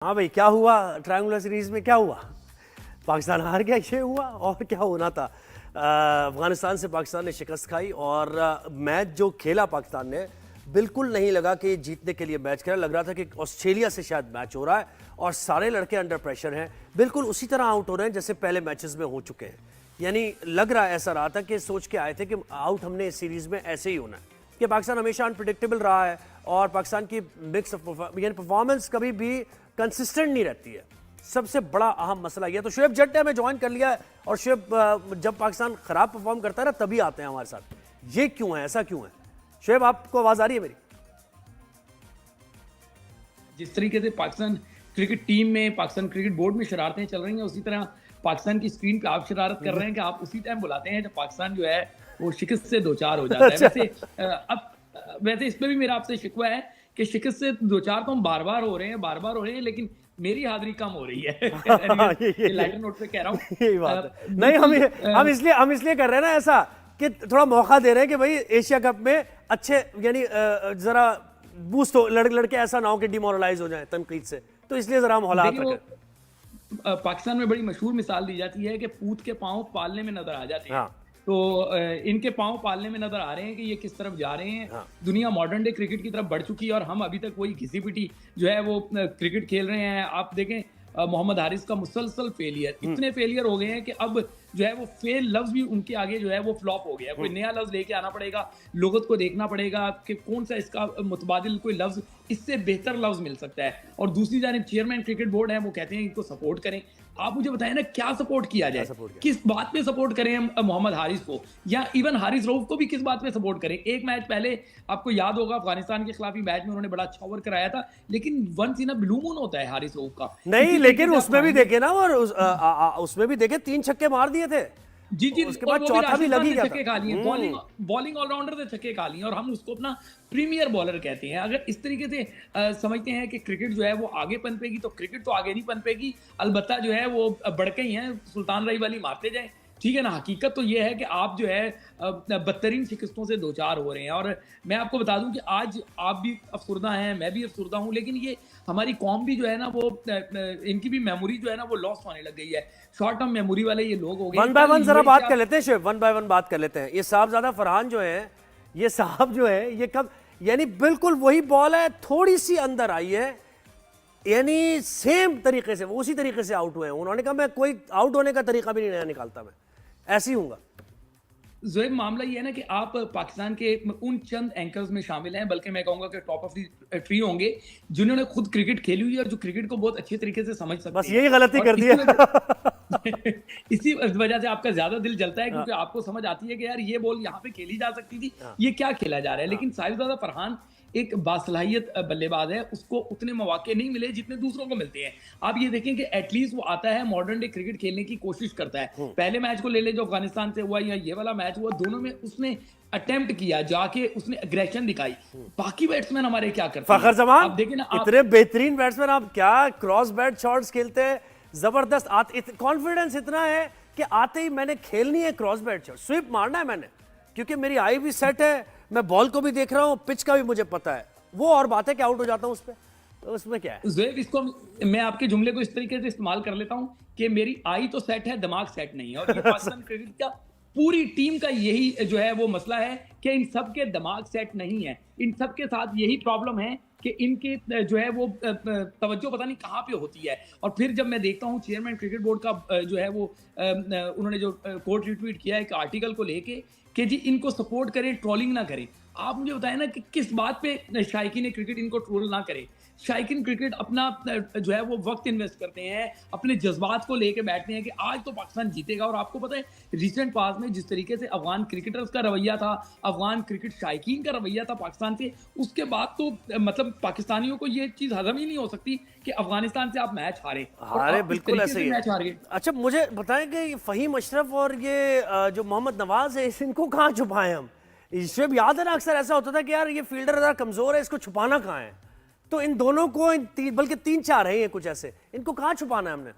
हाँ भाई, क्या हुआ ट्रायंगुलर सीरीज में? क्या हुआ? पाकिस्तान हार गया, ये हुआ। और क्या होना था? अफगानिस्तान से पाकिस्तान ने शिकस्त खाई और मैच जो खेला पाकिस्तान ने, बिल्कुल नहीं लगा कि जीतने के लिए मैच खेला। लग रहा था कि ऑस्ट्रेलिया से शायद मैच हो रहा है और सारे लड़के अंडर प्रेशर हैं, बिल्कुल उसी तरह आउट हो रहे हैं जैसे पहले मैचेस में हो चुके हैं। यानी लग रहा ऐसा रहा था कि सोच के आए थे कि आउट हमने इस सीरीज में ऐसे ही होना है, कि पाकिस्तान हमेशा अनप्रिडिक्टेबल रहा है और पाकिस्तान की मिक्स यानी परफॉर्मेंस कभी भी कंसिस्टेंट नहीं रहती है। सबसे बड़ा अहम मसला यह। तो शुएब जट ने हमें ज्वाइन कर लिया है और शुएब, जब पाकिस्तान खराब परफॉर्म करता है ना तभी आते हैं हमारे साथ। ये क्यों है, ऐसा क्यों है? शुएब, आपको आवाज आ रही है मेरी? जिस तरीके से पाकिस्तान क्रिकेट टीम में, पाकिस्तान क्रिकेट बोर्ड में शरारतें चल रही हैं, उसी तरह पाकिस्तान की स्क्रीन पे आप शरारत कर रहे हैं कि आप उसी टाइम बुलाते हैं जब पाकिस्तान जो है वो शिकस्त से दो चार हो जाता है। वैसे इसमें भी मेरा आपसे शिकवा है कि शिकस्त से दो चार तो हम बार बार हो रहे हैं, लेकिन मेरी हाजिरी कम हो रही है। लाइटर नोट पे कह रहा हूँ। यही बात है। नहीं, हम इसलिए कर रहे हैं ना ऐसा, कि थोड़ा मौका दे रहे हैं कि भाई एशिया कप में अच्छे, यानी जरा बूस्ट हो, लड़के ऐसा ना हो कि डिमोरलाइज हो जाए तनकीद से, तो इसलिए जरा हम हालात रखें। पाकिस्तान में बड़ी मशहूर मिसाल दी जाती है कि पूत के पांव पालने में नजर आ जाते हैं। हाँ। तो इनके पांव पालने में नजर आ रहे हैं कि ये किस तरफ जा रहे हैं। हाँ। दुनिया मॉडर्न डे क्रिकेट की तरफ बढ़ चुकी है और हम अभी तक वही घिसी पिटी जो है वो क्रिकेट खेल रहे हैं। आप देखें मोहम्मद हारिस का मुसलसल फेलियर, इतने फेलियर हो गए हैं कि अब जो है वो फेल लफ्ज भी उनके आगे जो है वो फ्लॉप हो गया। कोई नया लफ्ज लेके आना पड़ेगा, लोगों को देखना पड़ेगा कि कौन सा इसका मुतबादिल कोई लफ्ज, इससे बेहतर लफ्ज मिल सकता है। और दूसरी जानिब चेयरमैन क्रिकेट बोर्ड है, वो कहते हैं इनको सपोर्ट करें। आप मुझे बताएं ना, क्या सपोर्ट किया जाए, किस बात पे सपोर्ट करें हम मोहम्मद हारिस को, या इवन हारिस रऊफ को भी किस बात पे सपोर्ट करें? एक मैच पहले आपको याद होगा अफगानिस्तान के खिलाफ मैच में उन्होंने बड़ा अच्छा ओवर कराया था, लेकिन once in a blue moon होता है हारिस रऊफ का। नहीं, लेकिन उसमें भी देखे ना, और उसमें भी देखे 3 छक्के मार दिए थे। जी, उसके बाद चौथा भी लग ही गया छक्के खा लिए, बॉलिंग ऑलराउंडर से छक्के खा लिए, और हम उसको अपना प्रीमियर बॉलर कहते हैं। अगर इस तरीके से समझते हैं कि क्रिकेट जो है वो आगे पनपेगी, तो क्रिकेट तो आगे नहीं पनपेगी। अलबत्ता जो है वो बढ़के ही हैं, सुल्तान रही वाली मारते जाए, ठीक है ना। हकीकत तो ये है कि आप जो है बदतरीन शिकस्तों से दो चार हो रहे हैं। और मैं आपको बता दूं कि आज आप भी अफसुर्दा हैं, मैं भी अफसुर्दा हूं, लेकिन ये हमारी कौम भी जो है ना वो इनकी भी मेमोरी जो है ना वो लॉस्ट होने लग गई है। शॉर्ट टर्म मेमोरी वाले ये लोग हो गए। वन बाय वन जरा बात कर लेते हैं शेफ, वन बाय वन बात कर लेते हैं। ये साहबजादा फरहान जो है, ये साहब जो है, ये कब, यानी बिल्कुल वही बॉल है, थोड़ी सी अंदर आई है, यानी सेम तरीके से वो उसी तरीके से आउट हुए हैं। उन्होंने कहा मैं कोई आउट होने का तरीका भी नहीं नया निकालता, मैं ऐसे ही हूंगा। ज़ोएब, मामला ये है ना कि आप पाकिस्तान के उन चंद एंकर्स में शामिल हैं, बल्कि मैं कहूंगा कि टॉप ऑफ द ट्री होंगे, जिन्होंने खुद क्रिकेट खेली हुई है और जो क्रिकेट को बहुत अच्छे तरीके से समझ सकते हैं। बस यही गलती कर दी है। इसी वजह से आपका ज्यादा दिल जलता है, क्योंकि आपको समझ आती है कि यार ये बॉल यहाँ पे खेली जा सकती थी, ये क्या खेला जा रहा है। लेकिन साहिबजादा फरहान एक बासलाहियत बल्लेबाज है, उसको उतने मौके नहीं मिले जितने दूसरों को मिलते हैं। आप ये देखें कि एटलीस्ट वो आता है, मॉडर्न डे क्रिकेट खेलने की कोशिश करता है। पहले मैच को ले ले जो अफगानिस्तान से हुआ, या ये वाला मैच हुआ, दोनों में उसने अटेम्प्ट किया, जाके उसने अग्रेशन दिखाई। बाकी बैट्समैन हमारे क्या करते हैं? फखर जमान, आप देखें ना, इतने बेहतरीन बैट्समैन, आप क्या क्रॉस बैट शॉट्स खेलते हैं, जबरदस्त। कॉन्फिडेंस इतना है कि आते ही मैंने खेलनी है क्रॉस बैट शॉट, स्वीप मारना है मैंने, क्योंकि मेरी आई भी सेट है, मैं बॉल को भी देख रहा हूं, पिच का भी मुझे पता है। वो और बात है कि आउट हो जाता हूं उस पे, तो उसमें क्या है? ज़ोएब, इसको मैं आपके जुमले को इस तरीके से इस्तेमाल कर लेता हूं कि मेरी आई तो सेट है, दिमाग सेट नहीं है। और ये पाकिस्तान क्रिकेट का पूरी टीम का यही जो है वो मसला है कि इन सब के दिमाग सेट नहीं है। इन सब के साथ यही प्रॉब्लम है कि इनके जो है वो तवज्जो पता नहीं कहाँ पे होती है। और फिर जब मैं देखता हूँ चेयरमैन क्रिकेट बोर्ड का जो है वो उन्होंने जो कोर्ट रिट्वीट किया है एक आर्टिकल को लेके कि जी इनको सपोर्ट करें, ट्रोलिंग ना करें। आप मुझे बताएं ना कि किस बात पे शायकीन क्रिकेट इनको ट्रोल ना करे। शायकीन क्रिकेट अपना जो है वो वक्त इन्वेस्ट करते हैं, अपने जज्बात को लेके बैठते हैं कि आज तो पाकिस्तान जीतेगा। और आपको पता है रिसेंट पास में जिस तरीके से अफगान क्रिकेटर्स का रवैया था, अफगान क्रिकेट शायकीन का रवैया था पाकिस्तान से, उसके बाद तो मतलब पाकिस्तानियों को ये चीज हजम ही नहीं हो सकती कि अफगानिस्तान से आप मैच हारे। बिल्कुल ऐसे ही मैच हार गए। अच्छा, मुझे बताएं कि फहीम अशरफ और ये जो मोहम्मद नवाज है, इनको कहाँ छुपाएं हम? इसमें याद है ना, अक्सर ऐसा होता था कि यार ये फील्डर जरा कमजोर है, इसको छुपाना कहाँ है? तो इन दोनों को बल्कि 3-4 है ये कुछ ऐसे, इनको कहाँ छुपाना है हमने?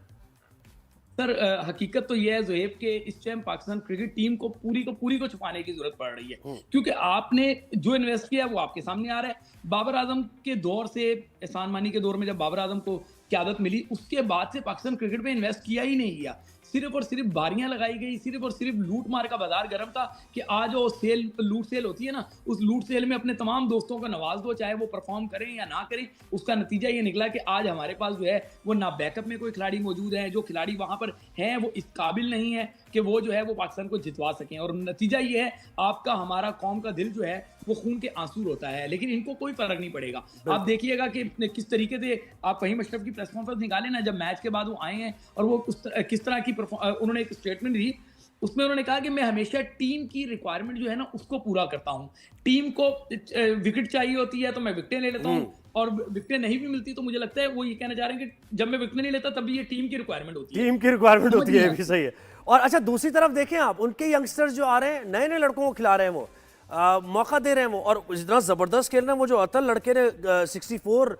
सर हकीकत तो यह है ज़ोएब कि इस टाइम पाकिस्तान क्रिकेट टीम को पूरी को छुपाने की जरूरत पड़ रही है, क्योंकि आपने जो इन्वेस्ट किया है वो आपके सामने आ रहा है। बाबर आजम के दौर से, एहसान मानी के दौर में जब बाबर आजम को क़यादत मिली, उसके बाद से पाकिस्तान क्रिकेट में इन्वेस्ट किया ही नहीं किया। सिर्फ और सिर्फ बारियां लगाई गई, सिर्फ और सिर्फ लूट मार का बाजार गर्म था कि आज वो सेल लूट सेल होती है ना, उस लूट सेल में अपने तमाम दोस्तों को नवाज दो, चाहे वो परफॉर्म करें या ना करें। उसका नतीजा ये निकला कि आज हमारे पास जो है वो ना बैकअप में कोई खिलाड़ी मौजूद है, जो खिलाड़ी वहां पर हैं वो इस काबिल नहीं है कि वो जो है वो पाकिस्तान को जितवा सकें। और नतीजा ये है, आपका हमारा कौम का दिल जो है वो खून के आंसू रोता है, लेकिन इनको कोई फर्क नहीं पड़ेगा। आप देखिएगा कि किस तरीके से आप फहीम अशरफ की प्रेस कॉन्फ्रेंस निकाले ना, जब मैच के बाद वो आए हैं और वो किस तरह की उन्होंने एक स्टेटमेंट दी, उसमें उन्होंने कहा कि मैं हमेशा टीम की रिक्वायरमेंट जो है ना उसको पूरा करता हूं। टीम को विकेट चाहिए होती है तो मैं विकेटें ले लेता हूं, और विकेटें नहीं भी मिलती तो मुझे लगता है वो ये कहना चाह रहे हैं कि जब मैं विकेट नहीं लेता तब भी ये टीम की रिक्वायरमेंट होती है। टीम की रिक्वायरमेंट होती है, भी सही है। और अच्छा, दूसरी तरफ देखें आप, उनके यंगस्टर्स जो आ रहे हैं, नए नए लड़कों को खिला रहे हैं, वो मौका दे रहे हैं वो, और जितना जबरदस्त खेल रहे हैं वो, जो अतल लड़के ने 64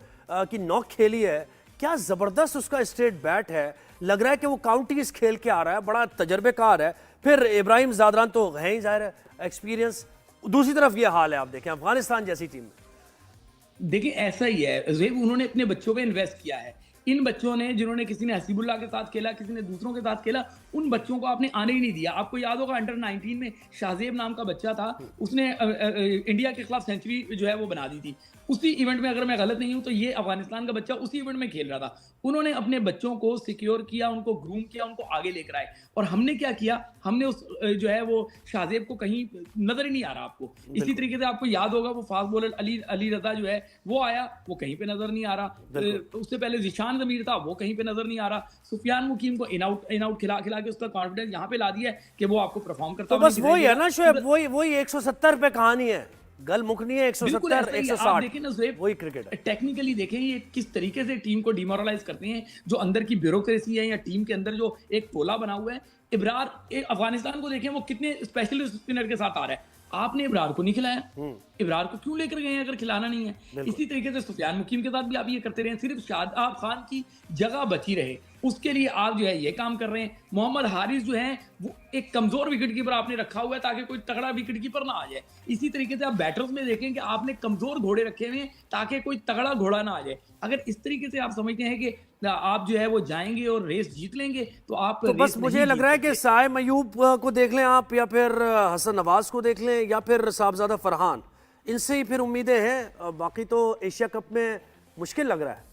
की नॉक खेली है, क्या जबरदस्त उसका स्ट्रेट बैट है, लग रहा है कि वो काउंटीज खेल के आ रहा है, बड़ा तजर्बेकार है। फिर इब्राहिम ज़ादरान तो है ही, जाहिर है एक्सपीरियंस। दूसरी तरफ ये हाल है, आप देखें अफगानिस्तान जैसी टीम में। देखिए ऐसा ही है ज़ुहैब, उन्होंने अपने बच्चों पे इन्वेस्ट किया है। इन बच्चों ने, जिन्होंने किसी ने हसीबुल्लाह के साथ खेला, किसी ने दूसरों के साथ खेला, उन बच्चों को आपने आने ही नहीं दिया। आपको याद होगा अंडर 19 में शाहजेब नाम का बच्चा था, उसने इंडिया के खिलाफ सेंचुरी जो है वो बना दी थी। उसी इवेंट में, अगर मैं गलत नहीं हूं तो ये अफगानिस्तान का बच्चा उसी इवेंट में खेल रहा था। उन्होंने अपने बच्चों को सिक्योर किया, उनको ग्रूम किया, उनको आगे लेकर आए। और हमने क्या किया, हमने उस जो है वो शाहजेब को कहीं नजर ही नहीं आ रहा आपको। इसी तरीके से आपको याद होगा वो फास्ट बॉलर अली रजा जो है वो आया, वो कहीं पे नजर नहीं आ रहा। उससे पहले जिशान जमीर था, वो कहीं पे नजर नहीं आ रहा। सुफियान मुकीम को इन आउट खिला के उसका कॉन्फिडेंस यहाँ पे ला दिया है कि वो आपको परफॉर्म करता है। तो बस वही है ना शोएब, वही 170 पे कहानी है, गल मुखनी है 170 160। देखें ना ज़ुहैब, वही क्रिकेट है। टेक्निकली देखें ये किस तरीके से टीम को डिमोरलाइज करते हैं, जो अंदर की ब्यूरोक्रेसी है या टीम के अंदर जो एक टोला बना हुआ है। इब्रार अफगानिस्तान को देखें, वो कितने स्पेशलिस्ट स्पिनर के साथ आ रहा है, आपने इब्रार को नहीं खिलाया। इब्रार को क्यों लेकर गए हैं अगर खिलाना नहीं है? इसी तरीके से सुफियान मुकीम के साथ भी आप ये करते रहे, सिर्फ शादाब खान की जगह बची रहे उसके लिए आप जो है ये काम कर रहे हैं। मोहम्मद हारिस जो है वो एक कमजोर विकेट कीपर आपने रखा हुआ है ताकि कोई तगड़ा विकेट कीपर ना आ जाए। इसी तरीके से आप बैटर्स में देखें कि आपने कमजोर घोड़े रखे हुए हैं ताकि कोई तगड़ा घोड़ा ना आ जाए। अगर इस तरीके से आप समझते हैं कि आप जो है वो जाएंगे और रेस जीत लेंगे तो आप तो बस मुझे लग रहा है कि साइम अयूब को देख लें आप, या फिर हसन नवाज को देख लें, या फिर साहबजादा फरहान, इनसे ही फिर उम्मीदें हैं। बाकी तो एशिया कप में मुश्किल लग रहा है।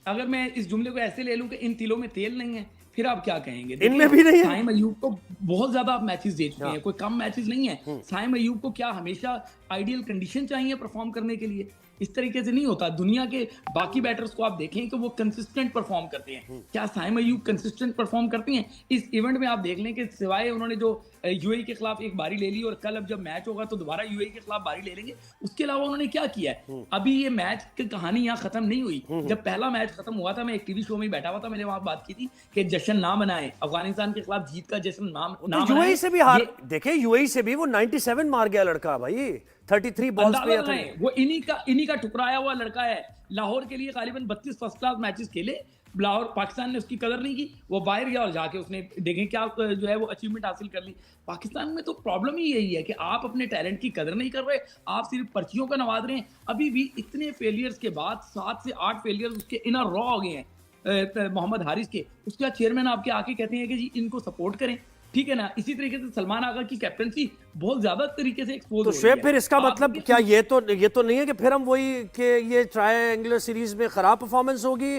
अगर मैं इस जुमले को ऐसे ले लूं कि इन तिलों में तेल नहीं है, फिर आप क्या कहेंगे? इनमें भी नहीं है। साइम अयूब को बहुत ज्यादा आप मैचेस दे चुके हैं, कोई कम मैचेस नहीं है। साइम अयूब को क्या हमेशा आइडियल कंडीशन चाहिए परफॉर्म करने के लिए? इस तरीके से नहीं होता। दुनिया के बाकी बैटर्स को आप देखें कि वो कंसिस्टेंट परफॉर्म करते हैं, क्या साइम अयूब कंसिस्टेंट परफॉर्म करती हैं? इस इवेंट में आप देख लें कि सिवाय उन्होंने जो यूएई के खिलाफ एक बारी ले ली और कल अब जब मैच होगा तो दोबारा यूएई के खिलाफ बारी ले लेंगे, उसके अलावा उन्होंने क्या किया है? अभी ये मैच की कहानी यहाँ खत्म नहीं हुई। जब पहला मैच खत्म हुआ था, मैं एक टीवी शो में बैठा हुआ था, मैंने वहां बात की थी कि जश्न ना मनाएं, अफगानिस्तान के खिलाफ जीत का जश्न ना यूएई से भी हार, देखे यूएई से भी वो 97 मार गया लड़का भाई, 33 बॉल्स पे। वो इन्हीं का ठुकराया हुआ लड़का है। लाहौर के लिए गालिबन 32 फर्स्ट क्लास मैचेस खेले, लाहौर पाकिस्तान ने उसकी कदर नहीं की, वो बाहर गया और जाके उसने देखें क्या जो है वो अचीवमेंट हासिल कर ली। पाकिस्तान में तो प्रॉब्लम ही यही है कि आप अपने टैलेंट की कदर नहीं कर रहे, आप सिर्फ पर्चियों का नवाज रहे हैं। अभी भी इतने फेलियर्स के बाद 7 से 8 फेलियर्स उसके इनर रॉ हो गए हैं मोहम्मद हारिस के। उसके बाद चेयरमैन आपके आके कहते हैं कि जी इनको सपोर्ट करें, ठीक है ना। इसी तरीके से सलमान आगा की कैप्टनसी बहुत ज्यादा तरीके से एक्सपोज तो शेब, फिर इसका मतलब क्या ये तो नहीं है कि फिर हम वही कि ये ट्रायंगुलर सीरीज में खराब परफॉर्मेंस होगी,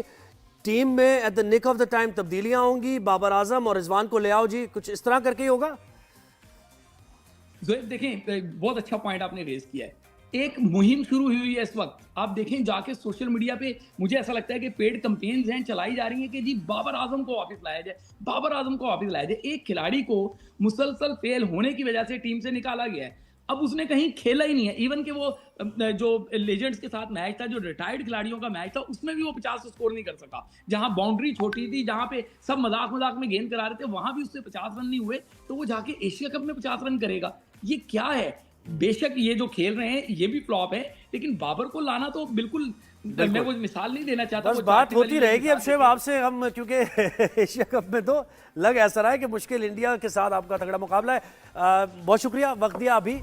टीम में at the nick of the time तब्दीलियां होंगी, बाबर आजम और रिजवान को ले आओ जी, कुछ इस तरह करके ही होगा? देखें बहुत अच्छा पॉइंट आपने रेज किया है। एक मुहिम शुरू हुई है इस वक्त, आप देखें जाके सोशल मीडिया पे, मुझे ऐसा लगता है कि पेड कैंपेन्स हैं चलाई जा रही हैं कि जी बाबर आजम को वापस लाया जाए, बाबर आजम को वापस लाया जाए। एक खिलाड़ी को मुसलसल फेल होने की वजह से टीम से निकाला गया है, अब उसने कहीं खेला ही नहीं है। इवन कि वो जो लेजेंड्स के साथ मैच था, जो रिटायर्ड खिलाड़ियों का मैच था, उसमें भी वो 50 स्कोर नहीं कर सका। जहां बाउंड्री छोटी थी, जहां पे सब मजाक में गेंद करा रहे थे, वहां भी उससे 50 रन नहीं हुए, तो वो जाके एशिया कप में 50 रन करेगा? ये क्या है? बेशक ये जो खेल रहे हैं ये भी फ्लॉप है, लेकिन बाबर को लाना तो बिल्कुल मैं वो मिसाल नहीं देना चाहता। बस बात होती रहेगी अब शेब आपसे हम, क्योंकि एशिया कप में तो लग ऐसा रहा है कि मुश्किल इंडिया के साथ आपका तगड़ा मुकाबला है। बहुत शुक्रिया, वक्त दिया अभी।